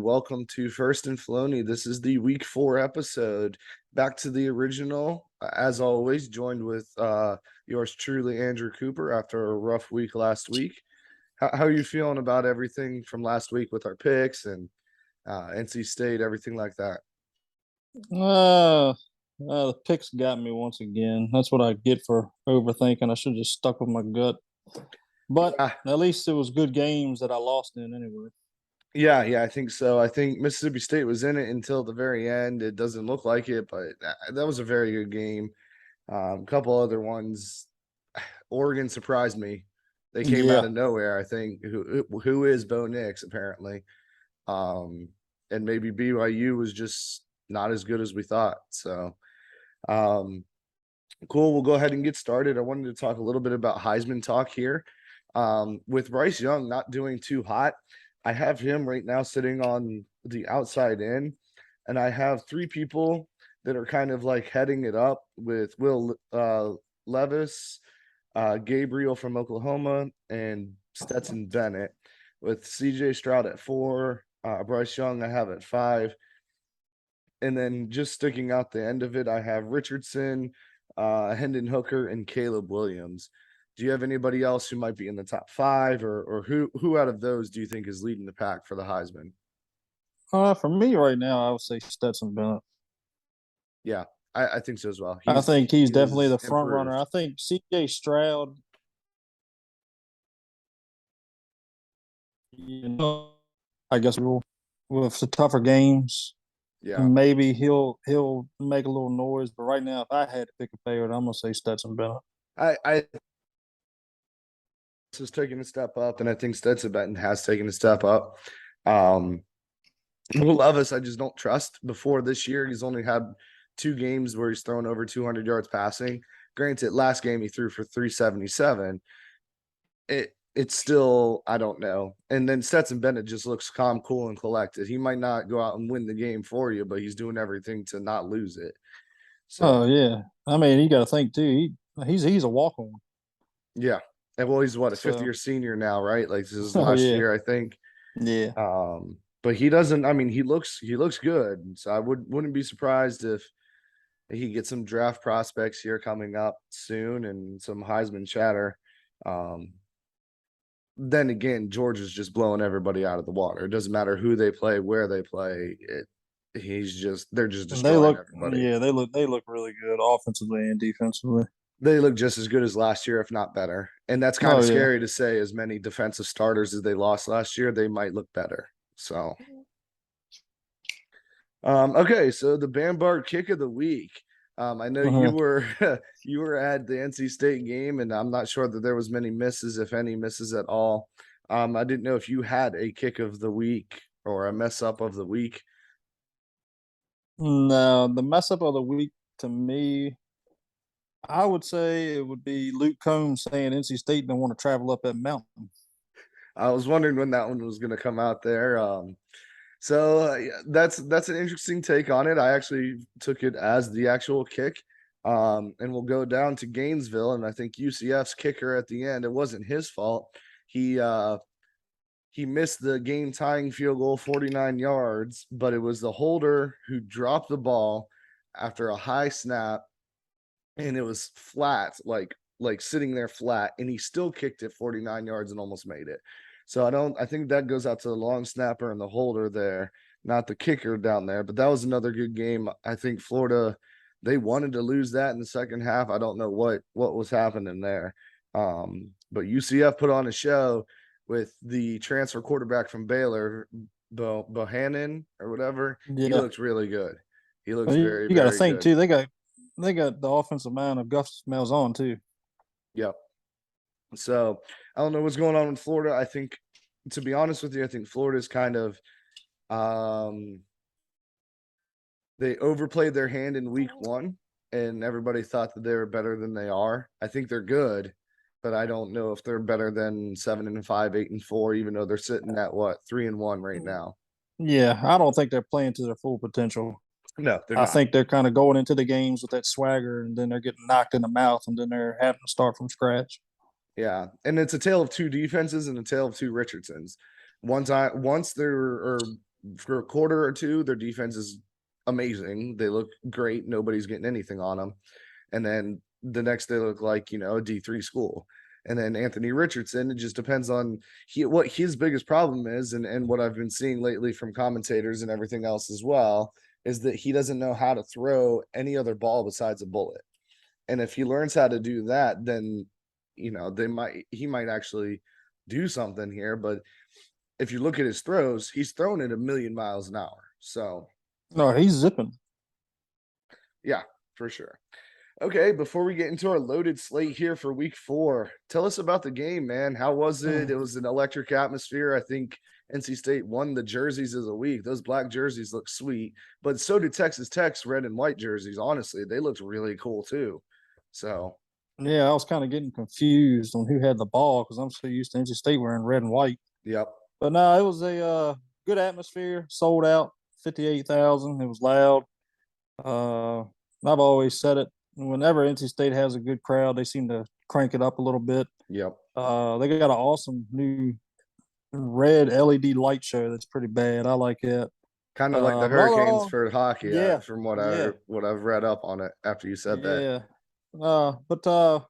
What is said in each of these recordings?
Welcome to First and Filoni. This is the week 4 episode. Back to the original, as always, joined with yours truly, Andrew Cooper, after a rough week last week. How are you feeling about everything from last week with our picks and NC State, everything like that? The picks got me once again. That's what I get for overthinking. I should have just stuck with my gut. But Ah, at least it was good games that I lost in anyway. yeah, I think so. I think Mississippi State was in it until the very end. It doesn't look like it, but that was a very good game. A couple other ones. Oregon surprised me. They came out Yeah. of nowhere. I think who is Bo Nix apparently, and maybe BYU was just not as good as we thought. So, um, cool. We'll go ahead and get started. I wanted to talk a little bit about Heisman talk here. With Bryce Young not doing too hot, I have him right now sitting on the outside in, and I have three people that are kind of like heading it up with Will Levis, Gabriel from Oklahoma, and Stetson Bennett, with CJ Stroud at 4, Bryce Young I have at 5, and then just sticking out the end of it, I have Richardson, Hendon Hooker, and Caleb Williams. Do you have anybody else who might be in the top 5, or who out of those do you think is leading the pack for the Heisman? For me right now, I would say Stetson Bennett. Yeah, I think so as well. I think he's definitely He's the front runner. improved. I think CJ Stroud, I guess with the tougher games, Yeah, maybe he'll make a little noise. But right now, if I had to pick a favorite, I'm gonna say Stetson Bennett. I has taken a step up, and I think Stetson Benton has taken a step up. Um, Will Levis, I just don't trust. Before this year, he's only had 2 games where he's thrown over 200 yards passing. Granted, last game he threw for 377. It's still, I don't know. And then Stetson Bennett just looks calm, cool, and collected. He might not go out and win the game for you, but he's doing everything to not lose it. Oh So yeah, I mean you got to think too. He's a walk on. yeah. And well, he's what, a fifth So year senior now, right? Like this is his oh last yeah, year, I think. yeah. But he doesn't. I mean, he looks good. So I wouldn't be surprised if he gets some draft prospects here coming up soon and some Heisman chatter. Um, then again, Georgia's just blowing everybody out of the water. It doesn't matter who they play, where they play. They're just And they destroying look, everybody. yeah, they look really good offensively and defensively. They look just as good as last year, if not better. And that's kind Oh of yeah. scary to say. As many defensive starters as they lost last year, they might look better. So okay, so the Bambar kick of the week. I know you Uh-huh. were you were at the NC State game, and I'm not sure that there was many misses, if any misses at all. I didn't know if you had a kick of the week or a mess up of the week. No, the mess up of the week to me, I would say it would be Luke Combs saying NC State don't want to travel up that mountain. I was wondering when that one was going to come out there. Yeah, that's an interesting take on it. I actually took it as the actual kick. And we'll go down to Gainesville, and I think UCF's kicker at the end, it wasn't his fault. He he missed the game tying field goal 49 yards, but it was the holder who dropped the ball after a high snap, and it was flat, like sitting there flat, and he still kicked it 49 yards and almost made it. So I think that goes out to the long snapper and the holder there, not the kicker down there. But that was another good game. I think Florida, they wanted to lose that in the second half. I don't know what was happening there. But UCF put on a show with the transfer quarterback from Baylor, Bohannon or whatever. He Yeah. looks really good. He looks But very, you got to very think good. too. They got the offensive mind of Gus Malzahn too. Yep. So I don't know what's going on in Florida. I think, to be honest with you, I think Florida's kind of they overplayed their hand in week 1, and everybody thought that they were better than they are. I think they're good, but I don't know if they're better than 7-5, 8-4, even though they're sitting at what, 3-1 right now. Yeah, I don't think they're playing to their full potential. No, they're I not. think they're kind of going into the games with that swagger, and then they're getting knocked in the mouth, and then they're having to start from scratch. Yeah, and it's a tale of two defenses and a tale of two Richardsons. Once they're or for a quarter or two, their defense is amazing. They look great. Nobody's getting anything on them. And then the next they look like, a D3 school. And then Anthony Richardson, it just depends on what his biggest problem is, and what I've been seeing lately from commentators and everything else as well, is that he doesn't know how to throw any other ball besides a bullet. And if he learns how to do that, then he might actually do something here. But if you look at his throws, he's throwing it a million miles an hour. So No, he's zipping. yeah, for sure. Okay, before we get into our loaded slate here for week 4, tell us about the game, man. How was it? It was an electric atmosphere. I think NC State won the jerseys of the week. Those black jerseys look sweet, but so did Texas Tech's red and white jerseys. Honestly, they looked really cool too. So, Yeah, I was kind of getting confused on who had the ball because I'm so used to NC State wearing red and white. yep. But no, it was a good atmosphere, sold out, 58,000. It was loud. I've always said it. Whenever NC State has a good crowd, they seem to crank it up a little bit. Yep. They got an awesome new red LED light show that's pretty bad. I like it. Kind of like the But Hurricanes overall, for hockey, yeah, from yeah, what I've read up on it after you said that. yeah. But the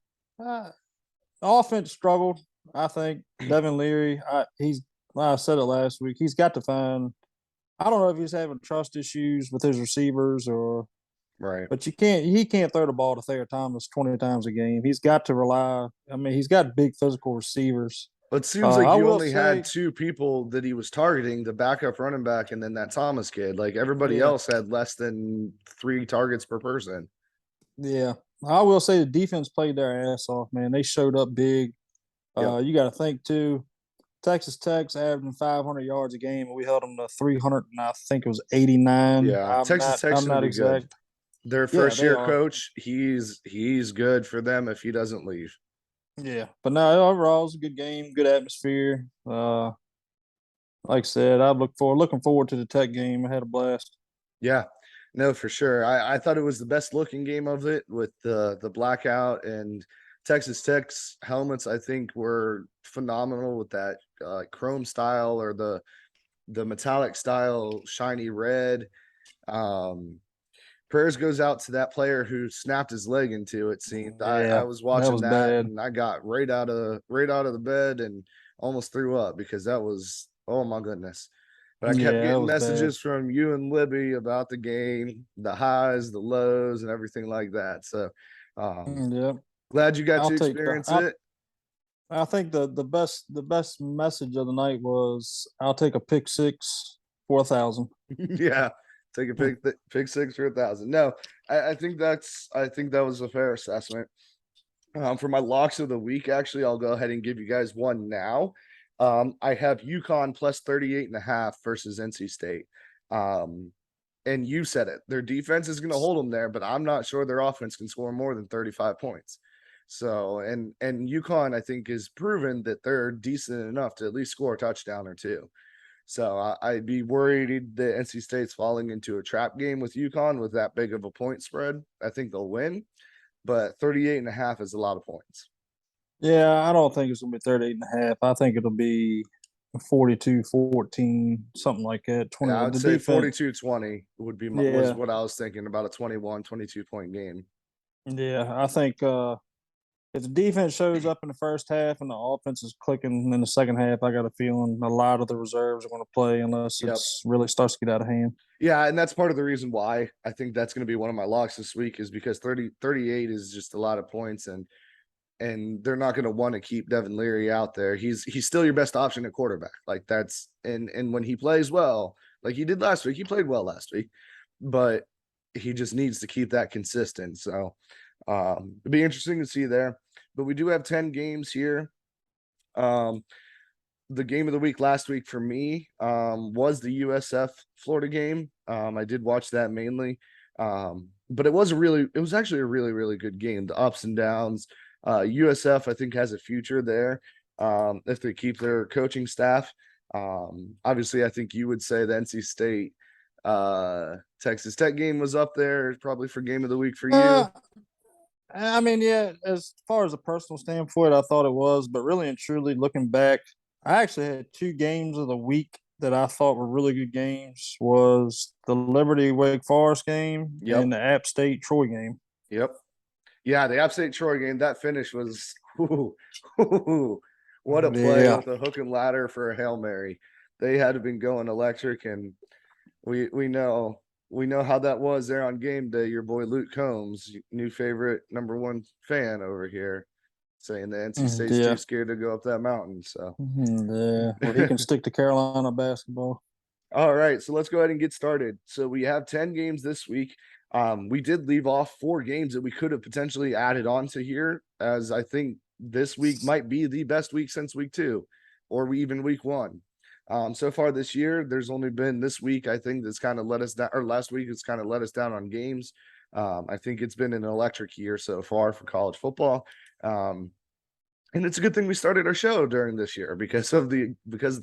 offense struggled. I think Devin Leary. I said it last week. He's got to find. I don't know if he's having trust issues with his receivers or, Right. but he can't throw the ball to Thayer Thomas 20 times a game. He's got to rely. I mean, he's got big physical receivers. It seems like I you will only had say, 2 people that he was targeting, the backup running back and then that Thomas kid. Like everybody yeah, else had less than 3 targets per person. yeah. I will say the defense played their ass off, man. They showed up big. Yep. You got to think too. Texas Tech's averaging 500 yards a game, and we held them to 300, and I think it was 89. Yeah. Texas Tech's I'm gonna not be good. exact. Their Yeah, first they year are. coach, he's good for them if he doesn't leave. Yeah, but no, overall, it's a good game, good atmosphere. Like I said, looking forward to the Tech game. I had a blast. Yeah. No, for sure. I thought it was the best looking game of it with the blackout, and Texas Tech's helmets I think were phenomenal with that chrome style, or the metallic style shiny red. Um, Prayers goes out to that player who snapped his leg into it. Seemed I Yeah, was that watching was that bad. and I got right out of the bed and almost threw up because that was, oh my goodness. But I kept Yeah, that getting was bad. messages from you and Libby about the game, the highs, the lows, and everything like that. So Yeah, glad you got I'll to take. experience it. I think the best message of the night was I'll take a pick six for 1,000. Yeah. Take a pick 6 for 1,000. No, I think that was a fair assessment. For my locks of the week, actually, I'll go ahead and give you guys one now. I have UConn plus 38.5 versus NC State. And you said it. Their defense is going to hold them there, but I'm not sure their offense can score more than 35 points. So, and UConn, I think, is proven that they're decent enough to at least score a touchdown or two. So I'd be worried that NC State's falling into a trap game with UConn with that big of a point spread. I think they'll win, but 38.5 is a lot of points. Yeah, I don't think it's gonna be 38 and a half. I think it'll be 42-14, something like that. Yeah, 20. I would The say defense. 42-20 was Yeah, what I was thinking, about a 21, 22 point game. yeah. I think if the defense shows up in the first half and the offense is clicking in the second half, I got a feeling a lot of the reserves are going to play unless Yep. it's really starts to get out of hand. Yeah, and that's part of the reason why I think that's going to be one of my locks this week, is because 38 is just a lot of points, and they're not going to want to keep Devin Leary out there. He's still your best option at quarterback. Like that's and when he plays well, like he did last week, he played well last week, but he just needs to keep that consistent. So it'd be interesting to see there. But we do have 10 games here. Um, the game of the week last week for me was the USF Florida game. I did watch that mainly. But it was actually a really, really good game. The ups and downs. USF, I think, has a future there if they keep their coaching staff. Obviously, I think you would say the NC State Texas Tech game was up there, probably for game of the week for you. Uh, I mean, yeah, as far as a personal standpoint, I thought it was, but really and truly looking back, I actually had 2 games of the week that I thought were really good games was the Liberty Wake Forest game Yep. and the App State Troy game. Yep. Yeah, the App State Troy game, that finish was what a play Yeah. with a hook and ladder for a Hail Mary. They had to been going electric, and we know how that was there on game day. Your boy Luke Combs, new favorite #1 fan over here, saying the NC State's too Yeah. scared to go up that mountain. So Yeah. Well, he can stick to Carolina basketball. all right, so let's go ahead and get started. So we have 10 games this week. We did leave off 4 games that we could have potentially added on to here, as I think this week might be the best week since week 2 or even week 1. So far this year, there's only been this week, I think, that's kind of let us down, or last week, it's kind of let us down on games. I think it's been an electric year so far for college football. And it's a good thing we started our show during this year because of the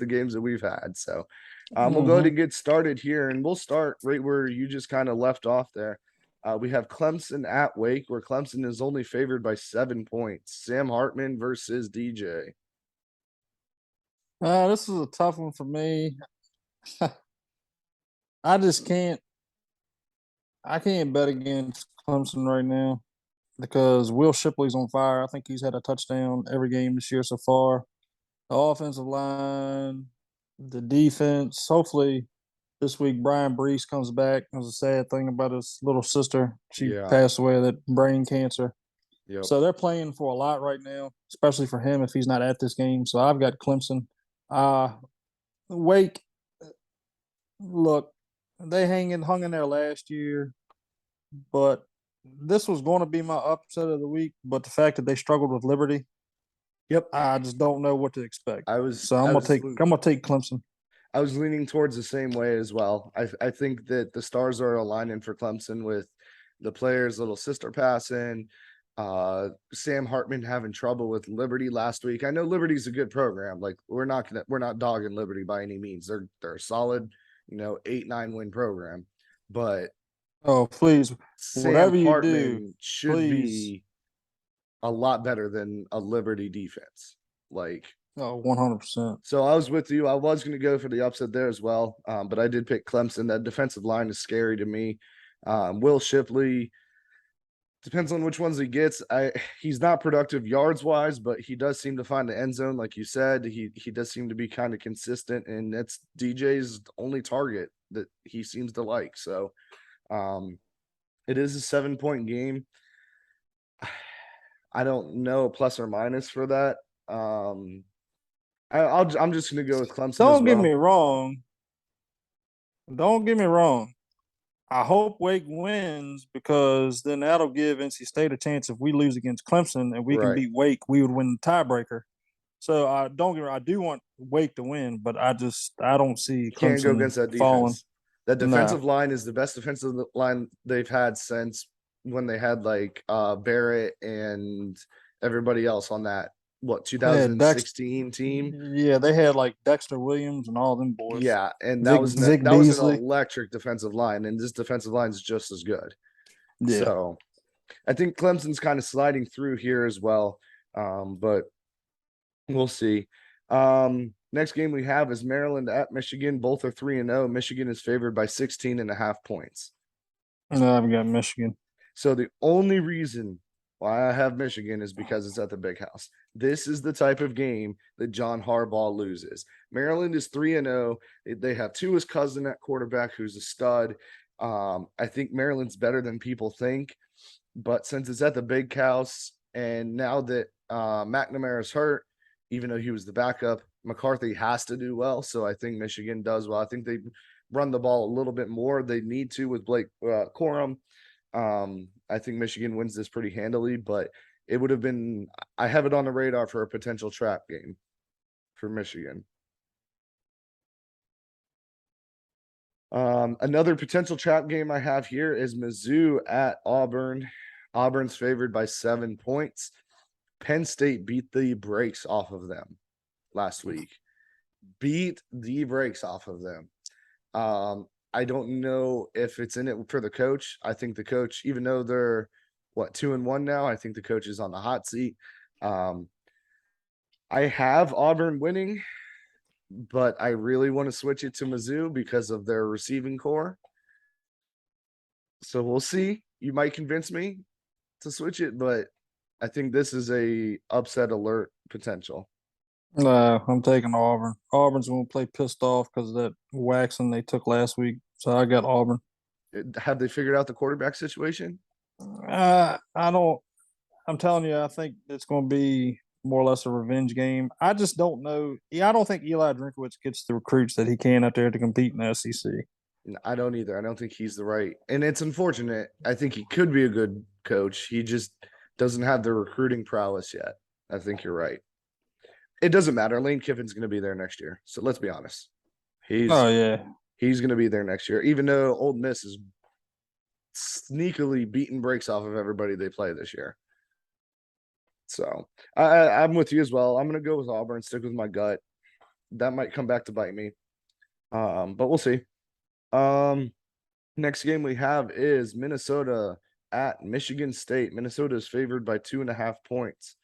games that we've had. So we'll go ahead and get started here, and we'll start right where you just kind of left off there. We have Clemson at Wake, where Clemson is only favored by 7 points. Sam Hartman versus DJ. This is a tough one for me. I just can't. I can't bet against Clemson right now because Will Shipley's on fire. I think he's had a touchdown every game this year so far. The offensive line, the defense. Hopefully, this week Brian Brees comes back. It was a sad thing about his little sister. She Yeah. passed away of that brain cancer. Yep. So they're playing for a lot right now, especially for him if he's not at this game. So I've got Clemson. Wake, look, they hung in there last year, but this was going to be my upset of the week. But the fact that they struggled with Liberty, Yep. I just don't know what to expect. I was So I'm gonna take Clemson. I was leaning towards the same way as well. I think that the stars are aligning for Clemson with the players' little sister passing. Sam Hartman having trouble with Liberty last week. I know Liberty's a good program. Like we're not dogging Liberty by any means. They're a solid, 8-9 win program. But Oh, please, Sam whatever you Hartman do, should please. be a lot better than a Liberty defense. Like Oh, 100%. So I was with you. I was going to go for the upset there as well, but I did pick Clemson. That defensive line is scary to me. Will Shipley depends on which ones he gets. He's not productive yards wise, but he does seem to find the end zone, like you said. He does seem to be kind of consistent, and that's DJ's only target that he seems to like. So it is a 7-point game. I don't know plus or minus for that. I'm just gonna go with Clemson. Don't get me wrong. Don't get me wrong. I hope Wake wins because then that'll give NC State a chance if we lose against Clemson and we can beat Wake, we would win the tiebreaker. So don't get me wrong, I do want Wake to win, but I don't see Clemson can't go against that defense. falling. That defensive line is the best defensive line they've had since when they had like Barrett and everybody else on that 2016 team. Yeah, they had like Dexter Williams and all them boys. Yeah, and that was an electric defensive line, and this defensive line is just as good. Yeah. So I think Clemson's kind of sliding through here as well, but we'll see. Next game we have is Maryland at Michigan. Both are 3-0. Michigan is favored by 16.5 points. No, I've got Michigan. So the only reason why I have Michigan is because it's at the Big House. This is the type of game that John Harbaugh loses. Maryland is 3-0. They have Tua's cousin at quarterback, who's a stud. I think Maryland's better than people think, but since it's at the Big House, and now that McNamara's hurt, even though he was the backup, McCarthy has to do well. So I think Michigan does well. I think they run the ball a little bit more. They need to with Blake Corum. I think Michigan wins this pretty handily, but it would have been, I have it on the radar for a potential trap game for Michigan. Another potential trap game I have here is Mizzou at Auburn. Auburn's favored by 7 points. Penn State beat the brakes off of them last week. Beat the brakes off of them. I don't know if it's in it for the coach. I think the coach, even though they're 2-1 now, I think the coach is on the hot seat. I have Auburn winning, but I really want to switch it to Mizzou because of their receiving core. So we'll see. You might convince me to switch it, but I think this is a upset alert potential. No, I'm taking Auburn. Auburn's going to play pissed off because of that waxing they took last week. So I got Auburn. Have they figured out the quarterback situation? I don't. I'm telling you, I think it's going to be more or less a revenge game. I just don't know. Yeah, I don't think Eli Drinkowitz gets the recruits that he can out there to compete in the SEC. I don't either. I don't think he's the right, and it's unfortunate. I think he could be a good coach. He just doesn't have the recruiting prowess yet. I think you're right. It doesn't matter. Lane Kiffin's going to be there next year. So let's be honest. He's Oh yeah, he's going to be there next year, even though Old Miss is sneakily beating breaks off of everybody they play this year. So I'm with you as well. I'm going to go with Auburn. Stick with my gut. That might come back to bite me. But we'll see. Next game we have is Minnesota at Michigan State. Minnesota is favored by 2.5 points.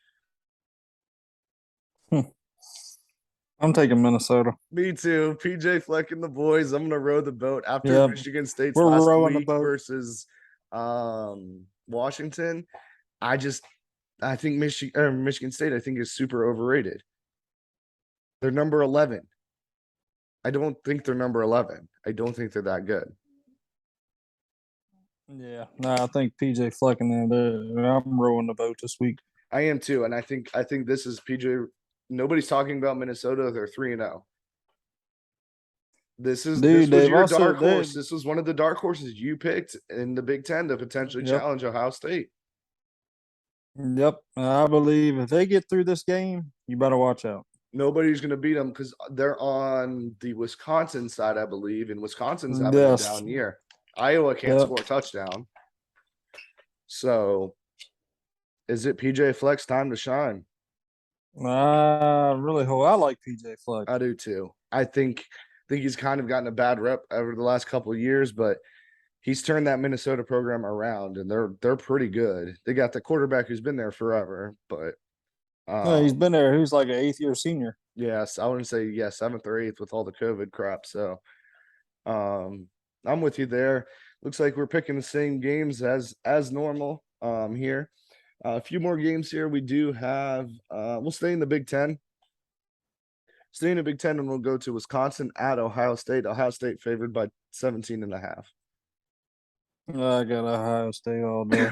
I'm taking Minnesota. Me too. PJ Fleck and the boys. I'm gonna row the boat after Yeah, Michigan State's we're last rowing the week boat. versus Washington. I think Michigan State I think is super overrated. They're number 11. I don't think they're number 11. I don't think they're that good. Yeah, no, I think PJ Fleck and them. I'm rowing the boat this week. I am too, and I think this is PJ. Nobody's talking about Minnesota. They're 3-0. This Dude, was they've your also dark they horse. This was one of the dark horses you picked in the Big Ten to potentially yep. challenge Ohio State. Yep. I believe if they get through this game, you better watch out. Nobody's going to beat them because they're on the Wisconsin side, I believe, and Wisconsin's having a Yes. down year. Iowa can't Yep. score a touchdown. So is it PJ Fleck's time to shine? I really hope I like PJ Fleck. I do too. I think he's kind of gotten a bad rep over the last couple of years, but he's turned that Minnesota program around, and they're pretty good. They got the quarterback who's been there forever, but No, he's um, been there. He's like an 8th-year senior. yes, I wouldn't say yes, 7th or 8th with all the COVID crap. So um, I'm with you there. Looks like we're picking the same games as normal here. A few more games here. We do have we'll stay in the Big Ten. Stay in the Big Ten and we'll go to Wisconsin at Ohio State. Ohio State favored by 17.5. I got Ohio State all day.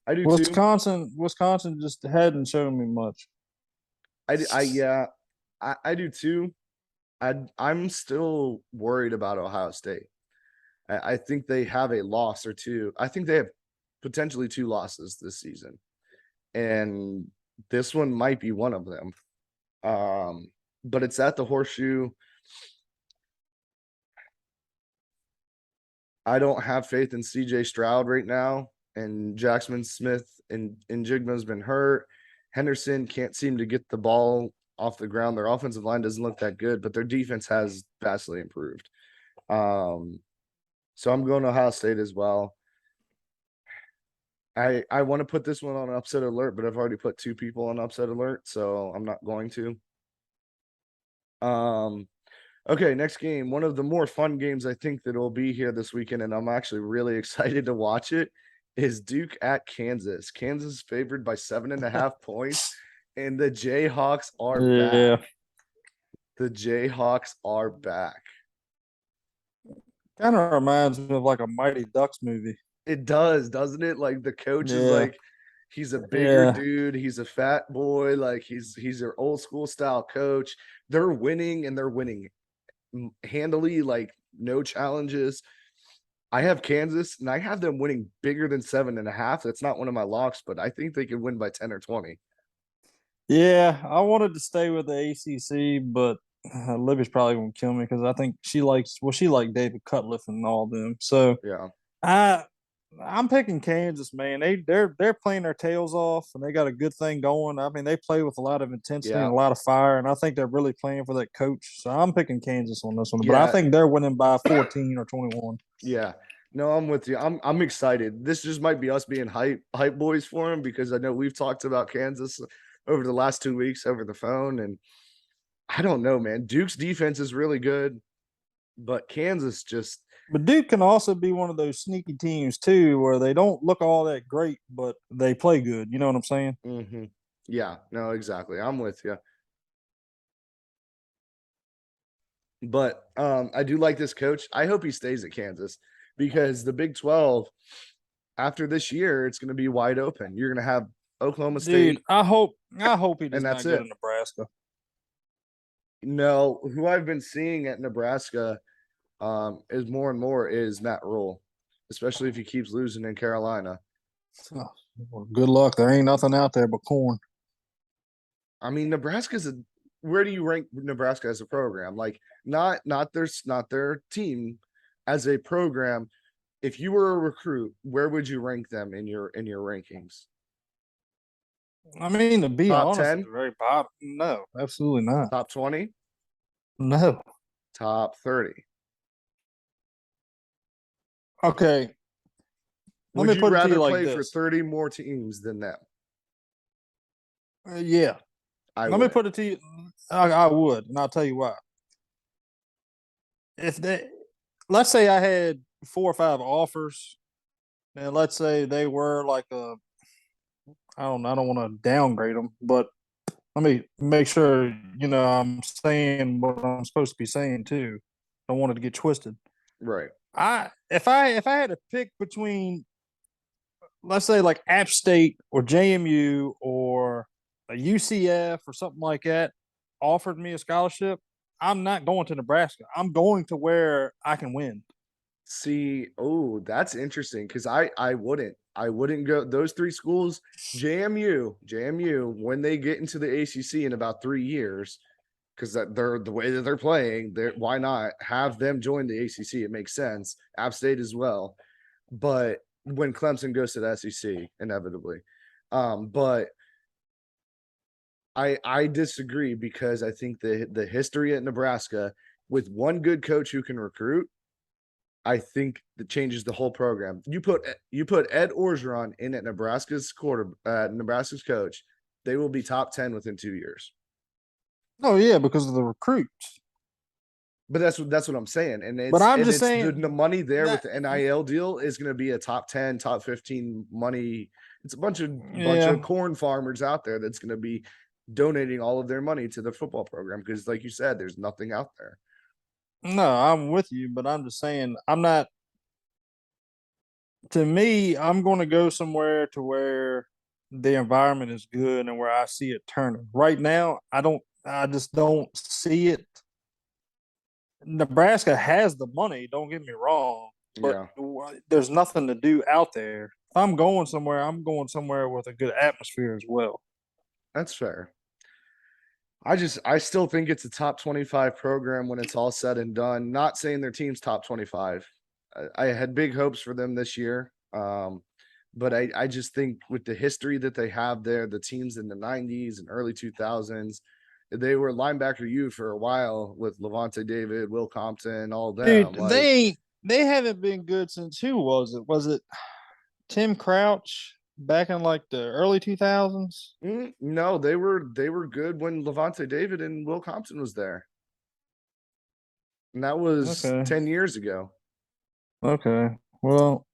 I do too. Wisconsin just hadn't shown me much. Yeah, I do too. I'm still worried about Ohio State. I think they have a loss or two. I think they have potentially 2 losses this season, and this one might be one of them. But it's at the Horseshoe. I don't have faith in CJ Stroud right now, and Jackson Smith and Jigma's been hurt. Henderson can't seem to get the ball off the ground. Their offensive line doesn't look that good, but their defense has vastly improved. So I'm going to Ohio State as well. I want to put this one on upset alert, but I've already put 2 people on upset alert, so I'm not going to. Okay, next game. One of the more fun games I think that will be here this weekend, and I'm actually really excited to watch it, is Duke at Kansas. Kansas favored by 7.5 points, and the Jayhawks are Yeah. back. The Jayhawks are back. Kind of reminds me of like a Mighty Ducks movie. It does, doesn't it? Like the coach is Yeah. like, he's a bigger Yeah. dude. He's a fat boy. Like he's their old school style coach. They're winning and they're winning handily, like no challenges. I have Kansas and I have them winning bigger than 7.5. That's not one of my locks, but I think they could win by 10 or 20. Yeah. I wanted to stay with the ACC, but Libby's probably going to kill me because I think she likes, she liked David Cutcliffe and all them. So Yeah. I I'm picking Kansas, man. They're playing their tails off, and they got a good thing going. I mean, they play with a lot of intensity Yeah. and a lot of fire, and I think they're really playing for that coach. So I'm picking Kansas on this one, but I Yeah. think they're winning by 14 or 21. Yeah. No, I'm with you. I'm excited. This just might be us being hype boys for him because I know we've talked about Kansas over the last 2 weeks over the phone, and I don't know, man. Duke's defense is really good, but Kansas just But Duke can also be one of those sneaky teams too, where they don't look all that great, but they play good. You know what I'm saying? mhm. Yeah, no, exactly. I'm with you. But I do like this coach. I hope he stays at Kansas because the Big 12 after this year, it's going to be wide open. You're going to have Oklahoma Dude, State, I hope he and does that's not go it. to Nebraska. No, who I've been seeing at Nebraska is more and more is Matt Rule, especially if he keeps losing in Carolina. Oh, well, good luck. There ain't nothing out there but corn. I mean, Nebraska's a where do you rank Nebraska as a program? Like not their team as a program. If you were a recruit, where would you rank them in your rankings? I mean, to be Top honest, at 10, the very bottom, no, absolutely not. top 20, No. top 30. Okay, let Would me you put it to you rather like play for this. 30 more teams than them? Yeah, I let me wouldn't. put it to you. I would, and I'll tell you why. If they, let's say I had 4 or 5 offers, and let's say they were like a, I don't want to downgrade them, but let me make sure I'm saying what I'm supposed to be saying too. Don't want it to get twisted. Right. If I had to pick between, let's say, like App State or JMU or a UCF or something like that offered me a scholarship, I'm not going to Nebraska. I'm going to where I can win. See, oh, that's interesting because I wouldn't go those three schools, JMU, when they get into the ACC in about 3 years, because that they're the way that they're playing, why not have them join the ACC? It makes sense. App State as well, but when Clemson goes to the SEC, inevitably, but I disagree because I think the history at Nebraska with one good coach who can recruit, I think that changes the whole program. You put Ed Orgeron in at Nebraska's coach, they will be top 10 within 2 years. Oh yeah, because of the recruits. But that's what I'm saying, and But it's I'm and just it's the saying money there with that. the NIL deal is going to be a top 10, top 15 money. It's a bunch of Yeah, corn farmers out there that's going to be donating all of their money to the football program because, like you said, there's nothing out there. no, I'm with you, but I'm just saying I'm not. To me, I'm going to go somewhere to where the environment is good and where I see it turning. Right now, I don't. I just don't see it. Nebraska has the money. Don't get me wrong, but Yeah, there's nothing to do out there. If I'm going somewhere, I'm going somewhere with a good atmosphere as well. that's fair. I still think it's a top 25 program when it's all said and done. Not saying their team's top 25. I had big hopes for them this year. But I just think with the history that they have there, the teams in the 90s and early 2000s, they were linebacker U for a while with Levante David, Will Compton, all Dude, them. Like, they haven't been good since who was it? Was it Tim Crouch back in like the early 2000s? no, they were good when Levante David and Will Compton was there. And that was Okay. 10 years ago. Okay. Well,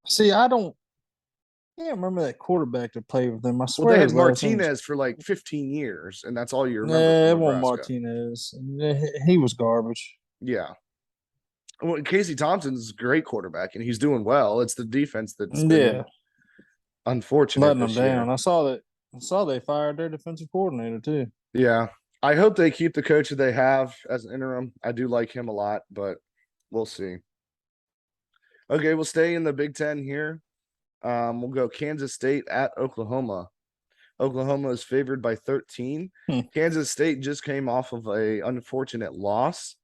see, can't remember that quarterback that played with them. I Well, they swear had his last name was Martinez for like 15 years, and that's all you remember Nah, from it wasn't Nebraska. Martinez. He was garbage. Yeah. Well, Casey Thompson's a great quarterback, and he's doing well. It's the defense that's been Yeah, unfortunate letting them this down. year. I saw they fired their defensive coordinator too. Yeah. I hope they keep the coach that they have as an interim. I do like him a lot, but we'll see. Okay, we'll stay in the Big Ten here. We'll go Kansas State at Oklahoma. Oklahoma is favored by 13. Hmm. Kansas State just came off of a unfortunate loss.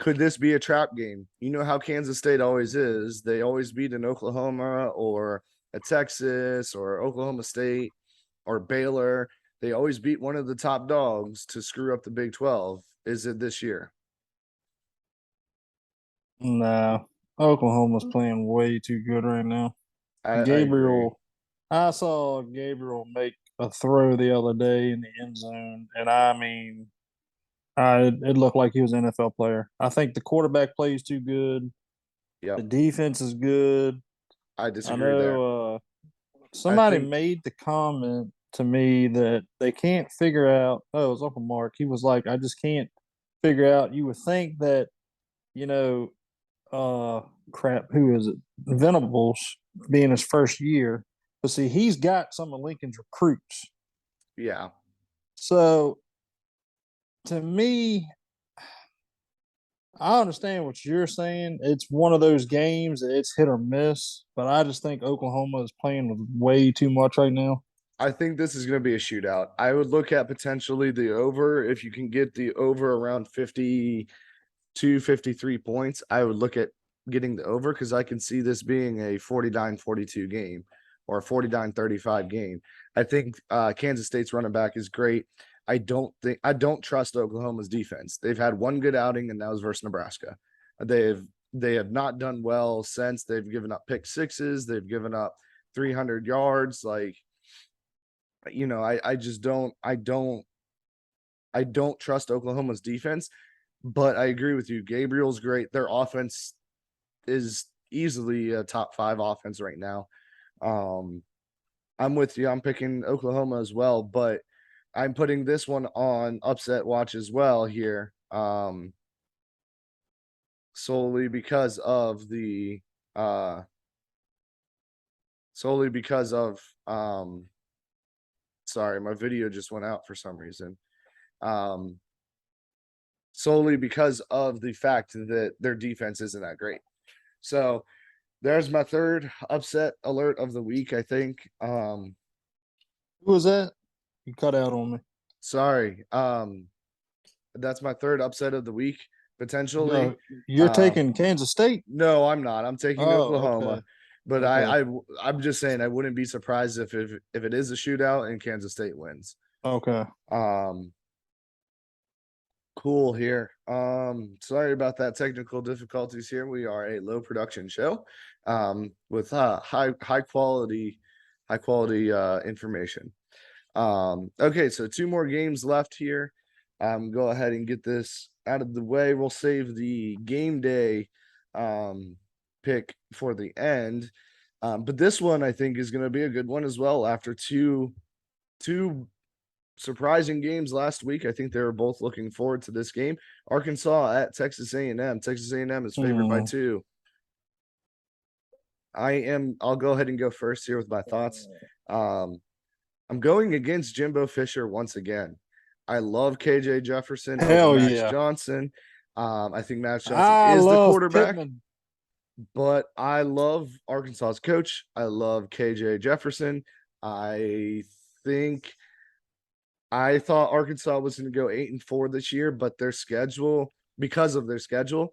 Could this be a trap game? You know how Kansas State always is. They always beat an Oklahoma or a Texas or Oklahoma State or Baylor. They always beat one of the top dogs to screw up the Big 12. Is it this year? No, Oklahoma's playing way too good right now. I agree. I saw Gabriel make a throw the other day in the end zone, and I mean, it looked like he was an NFL player. I think the quarterback play is too good. The Yep. defense is good. I I disagree there. know I somebody think made the comment to me that they can't figure out. Oh, it was Uncle Mark. He was like, I just can't figure out. You would think that, you know, crap, who is it? Venables being his first year. But see, he's got some of Lincoln's recruits. yeah. So to me, I understand what you're saying. It's one of those games that it's hit or miss, but I just think Oklahoma is playing with way too much right now. I think this is going to be a shootout. I would look at potentially the over. If you can get the over around 52, 53 points, I would look at getting the over because I can see this being a 49-42 game or a 49-35 game. I think Kansas State's running back is great. I don't trust Oklahoma's defense. They've had one good outing, and that was versus Nebraska. They have not done well since. They've given up pick sixes. They've given up 300 yards. Like, I just don't trust Oklahoma's defense, but I agree with you. Gabriel's great. Their offense is easily a top 5 offense right now. I'm with you. I'm picking Oklahoma as well, but I'm putting this one on upset watch as well here. Solely because of the solely because of sorry, my video just went out for some reason. Solely because of the fact that their defense isn't that great. So there's my third upset alert of the week, I think. Who was that? You cut out on me. Sorry. That's my third upset of the week, potentially. No, you're taking Kansas State. No, I'm not. I'm taking Oh, okay. Oklahoma. But Okay. I'm just saying I wouldn't be surprised if it is a shootout and Kansas State wins. Okay. Um, cool here. Sorry about that technical difficulties here. We are a low production show with high quality information. Okay, so 2 more games left here. Go ahead and get this out of the way. We'll save the game day pick for the end. But this one I think is going to be a good one as well. After two surprising games last week, I think they were both looking forward to this game. Arkansas at Texas A&M. Texas A&M is favored by 2. I'll go ahead and go first here with my thoughts. I'm going against Jimbo Fisher once again. I love KJ Jefferson over Hell Max yeah. Johnson. I think Max Johnson I is the love quarterback, Pittman. but I love Arkansas's coach. I love KJ Jefferson. I thought Arkansas was going to go 8-4 this year, but because of their schedule,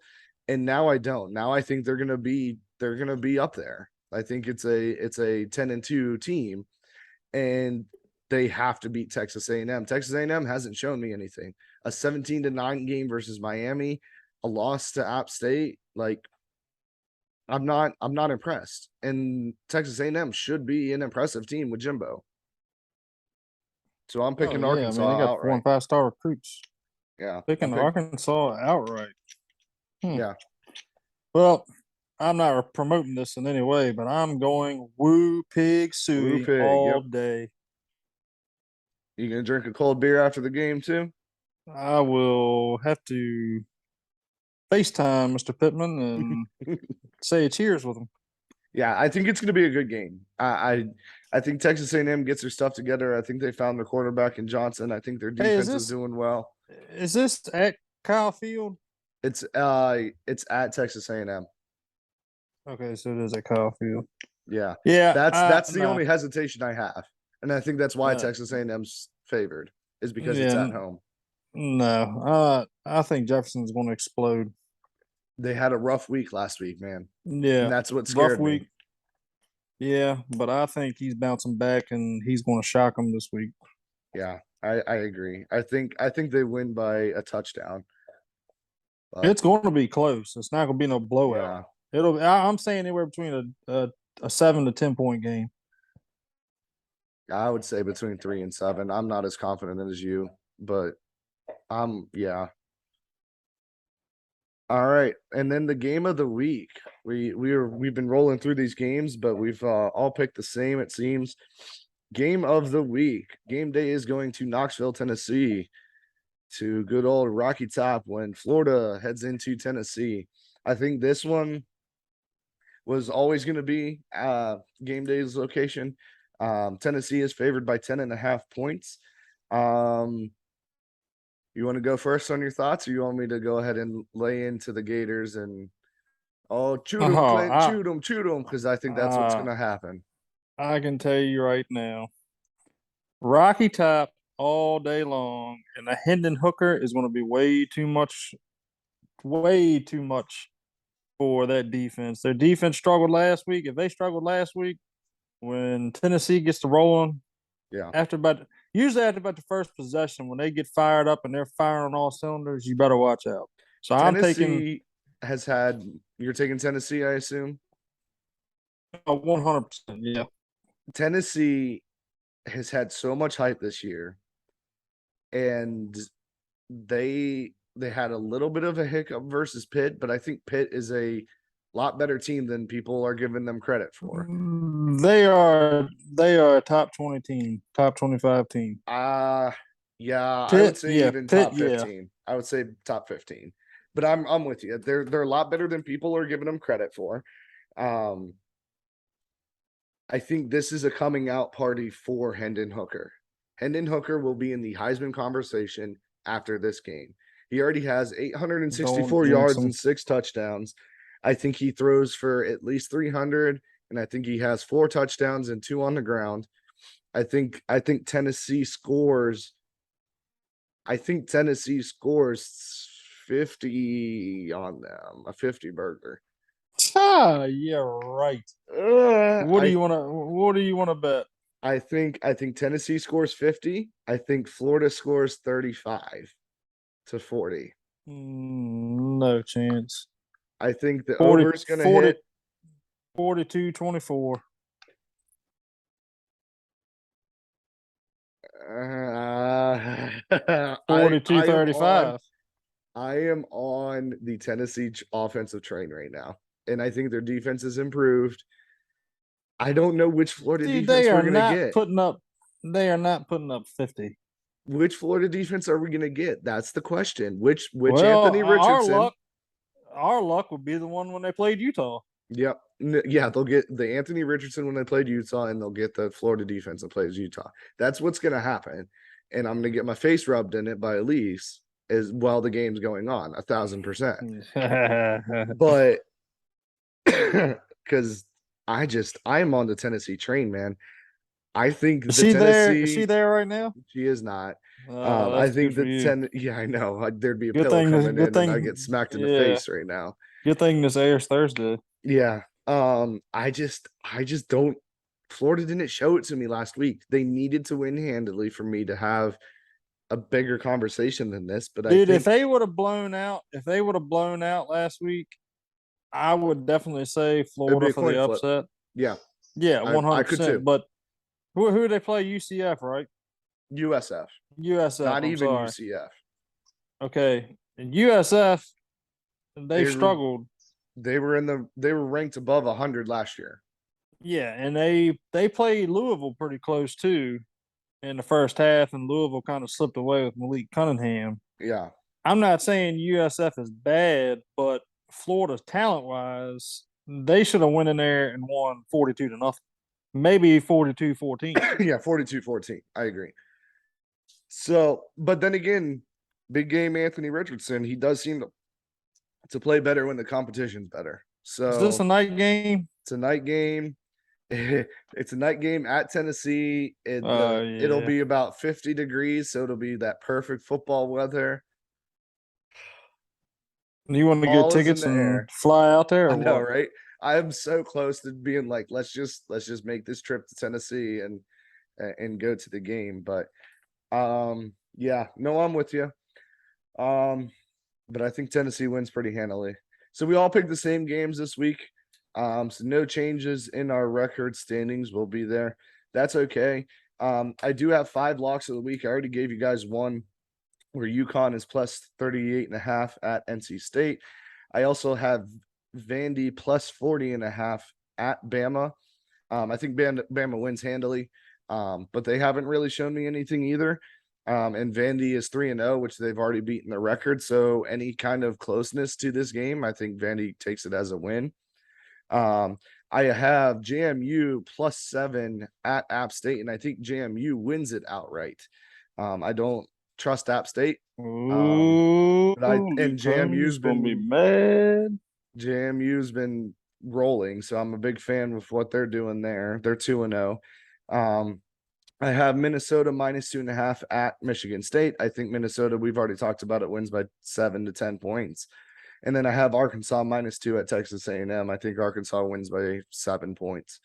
and now I don't. Now I think they're going to be up there. I think it's a 10-2 team, and they have to beat Texas A&M. Texas A&M hasn't shown me anything. A 17-9 game versus Miami, a loss to App State. Like, I'm not impressed. And Texas A&M should be an impressive team with Jimbo. So I'm Oh picking yeah. I mean, they Arkansas got 4 outright. and 5-star recruits. Yeah, Picking Arkansas outright. yeah. Well, I'm not promoting this in any way, but I'm going Woo Pig Woo Suey pig. all Yep. day. You gonna drink a cold beer after the game too? I will have to FaceTime Mr. Pittman and say cheers with him. Yeah, I think it's gonna be a good game. I think Texas A&M gets their stuff together. I think they found their quarterback in Johnson. I think their Hey, defense is doing well. is this at Kyle Field? It's at Texas A&M. Okay, so it is at Kyle Field. Yeah. Yeah, That's the no, only hesitation I have. And I think that's why no, Texas A&M's favored is because it's yeah, at home. no. I think Jefferson's going to explode. They had a rough week last week, man. And Yeah, that's what rough scared me. week. Yeah, but I think he's bouncing back and he's going to shock them this week. Yeah, I agree. I think they win by a touchdown. But It's going to be close. It's not going to be no blowout. yeah. I'm saying anywhere between a 7 to 10 point game. I would say between 3 and 7. I'm not as confident as you, but yeah. All right, and then the game of the week. We've been rolling through these games, but we've all picked the same. It seems. Game of the week. Game day is going to Knoxville, Tennessee, to good old Rocky Top when Florida heads into Tennessee. I think this one was always going to be game day's location. Tennessee is favored by 10.5 points. You want to go first on your thoughts, or you want me to go ahead and lay into the Gators and shoot them, Oh, Clint, shoot them, because I think that's what's uh, going to happen. I can tell you right now, Rocky Top all day long, and the Hendon Hooker is going to be way too much for that defense. Their defense struggled last week. If they struggled last week, when Tennessee gets to rolling Yeah, usually after about the first possession, when they get fired up and they're firing on all cylinders, you better watch out. So I'm taking Tennessee has had. You're taking Tennessee, I assume. a 100%. Yeah. Tennessee has had so much hype this year, and they had a little bit of a hiccup versus Pitt, but I think Pitt is a lot better team than people are giving them credit for. They are a top 20 team, top 25 team. Uh yeah, I would Pitt, say yeah, even Pitt, top yeah. 15. I would say top 15. But I'm with you. They're a lot better than people are giving them credit for. Um I think this is a coming out party for Hendon Hooker. Hendon Hooker will be in the Heisman conversation after this game. He already has Don't 864 jinx yards them. and 6 touchdowns. I think he throws for at least 300, and I think he has 4 touchdowns and 2 on the ground. I think Tennessee scores. I think Tennessee scores 50 on them, a 50 burger. Yeah, right. Uh, What do I you want to? What do you want to bet? I think Tennessee scores 50. I think Florida scores 35 to 40. No chance. I think the 40, over is going to 40, hit. 42-24. I 42 35. I am on the Tennessee offensive train right now, and I think their defense has improved. I don't know which Florida Dude, defense we're going to get. they are not putting up 50. Which Florida defense are we going to get? That's the question. Which Well, Anthony Richardson? our luck would be the one when they played Utah. Yep. Yeah, they'll get the Anthony Richardson when they played Utah, and they'll get the Florida defense that plays Utah. That's what's going to happen. And I'm going to get my face rubbed in it by Elise as while the game's going on, 1,000%. But because I am on the Tennessee train, man. I think Is the she there? Is she Tennessee, there right now? she is not. I That's think good for the you. yeah, I know. There'd be a Good pillow thing. coming Good in, and I get thing. smacked in the Yeah. face right now. Good thing this airs Thursday. Yeah. I just don't. Florida didn't show it to me last week. They needed to win handily for me to have a bigger conversation than this. But I Dude, if think they would have blown out last week, I would definitely say it'd be Florida a for the coin flip. upset. Yeah, Yeah, I hundred could percent. too. But who they play? UCF, right? USF, USF. not I'm even sorry. UCF. Okay, and USF they've They were struggled. they were ranked above 100 last year. Yeah, and they played Louisville pretty close too in the first half, and Louisville kind of slipped away with Malik Cunningham. Yeah, I'm not saying USF is bad, but Florida's talent wise, they should have went in there and won 42-0, maybe 42-14. yeah, 42-14. I agree. So, but then again, big game Anthony Richardson, he does seem to play better when the competition's better. Is this a So night game? it's a night game. It's a night game at Tennessee. It'll Yeah. be about 50 degrees, so it'll be that perfect football weather. You want to get Ball is in tickets the and air. fly out there I or know, what? right? I am so close to being like, let's just make this trip to Tennessee and go to the game. But yeah, no, I'm with you. Um, but I think Tennessee wins pretty handily. So we all picked the same games this week. So no changes in our record standings will be there. That's okay. I do have 5 locks of the week. I already gave you guys one where UConn is plus 38.5 at NC State. I also have Vandy plus 40.5 at Bama. I think Bama wins handily, but they haven't really shown me anything either. And Vandy is 3-0, which they've already beaten the record. So any kind of closeness to this game, I think Vandy takes it as a win. I have JMU plus 7 at App State, and I think JMU wins it outright. I don't trust App State. Ooh, But and JMU's gonna be mad. JMU's been rolling, so I'm a big fan with what they're doing there. They're 2-0. I have Minnesota minus 2.5 at Michigan State. I think Minnesota, we've already talked about it, wins by 7 to 10 points. And then I have Arkansas minus 2 at Texas A&M. I think Arkansas wins by 7 points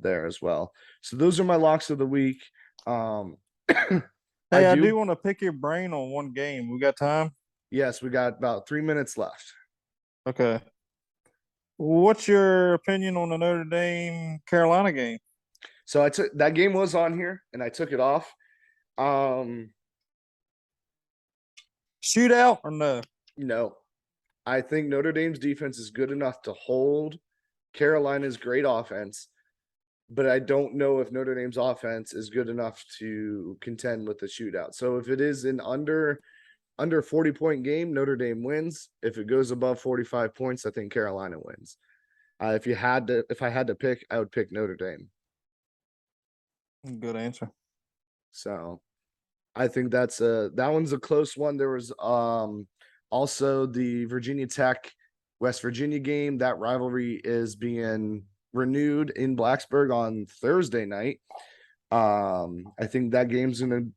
there as well. So those are my locks of the week. Hey, I do want to pick your brain on one game. We got time? Yes, we got about 3 minutes left. Okay. What's your opinion on the Notre Dame Carolina game? So I took that game was on here and I took it off. Shootout or no? No. I think Notre Dame's defense is good enough to hold Carolina's great offense, but I don't know if Notre Dame's offense is good enough to contend with the shootout. So if it is an under 40-point game, Notre Dame wins. If it goes above 45 points, I think Carolina wins. If I had to pick, I would pick Notre Dame. Good answer. So I think that one's a close one. There was also the Virginia Tech West Virginia game. That rivalry is being renewed in Blacksburg on Thursday night. I think that game's gonna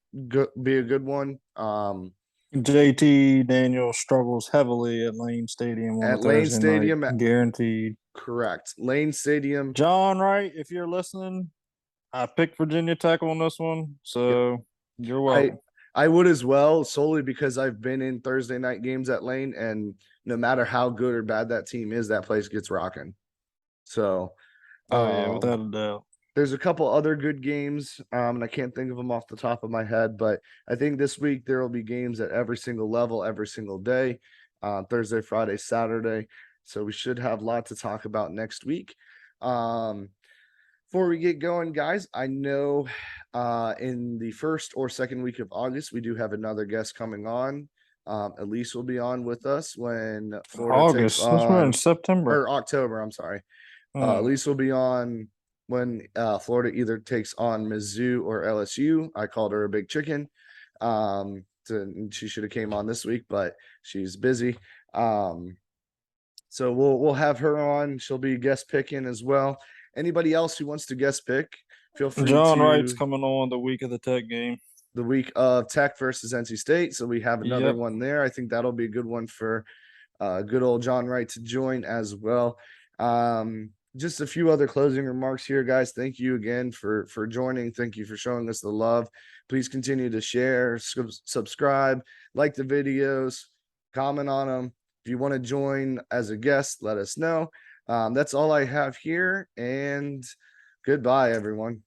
be a good one. JT Daniel struggles heavily at Lane Stadium on at Lane Thursday Stadium, night, guaranteed. Correct. Lane Stadium. John Wright, if you're listening, I picked Virginia Tech on this one, so you're welcome. I would as well, solely because I've been in Thursday night games at Lane, and no matter how good or bad that team is, that place gets rocking. So, yeah, without a doubt. There's a couple other good games, and I can't think of them off the top of my head, but I think this week there will be games at every single level, every single day, Thursday, Friday, Saturday. So we should have a lot to talk about next week. Before we get going, guys, I know in the first or second week of August, we do have another guest coming on. Elise will be on with us when Florida takes on. We're in September. Or October, I'm sorry. Elise will be on when Florida either takes on Mizzou or LSU. I called her a big chicken. She should have came on this week, but she's busy. So we'll have her on. She'll be guest picking as well. Anybody else who wants to guest pick, feel free. John Wright's coming on the week of the Tech game. The week of Tech versus NC State. So we have another one there. I think that'll be a good one for good old John Wright to join as well. Just a few other closing remarks here, guys. Thank you again for joining. Thank you for showing us the love. Please continue to share, subscribe, like the videos, comment on them. If you want to join as a guest, let us know. That's all I have here, and goodbye, everyone.